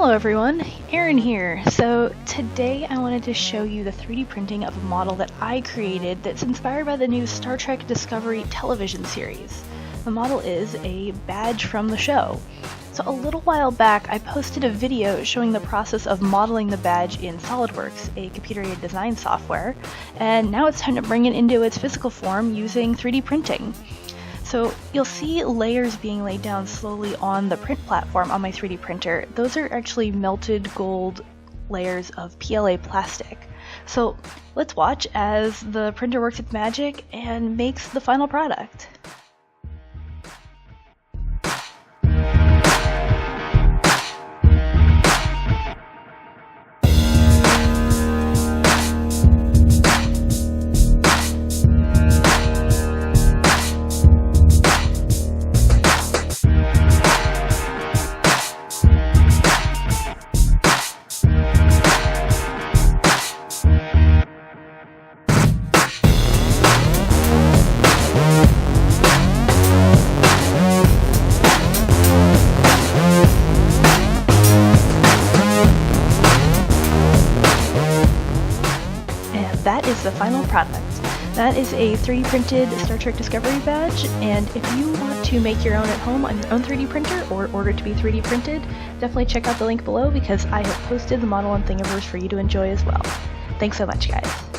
Hello everyone, Erin here. So today I wanted to show you the 3D printing of a model that I created that's inspired by the new Star Trek Discovery television series. The model is a badge from the show. So a little while back I posted a video showing the process of modeling the badge in SolidWorks, a computer-aided design software, and now it's time to bring it into its physical form using 3D printing. So you'll see layers being laid down slowly on the print platform on my 3D printer. Those are actually melted gold layers of PLA plastic. So let's watch as the printer works its magic and makes the final product. That is the final product. That is a 3D printed Star Trek Discovery badge, and if you want to make your own at home on your own 3D printer or order it to be 3D printed, definitely check out the link below because I have posted the model on Thingiverse for you to enjoy as well. Thanks so much, guys.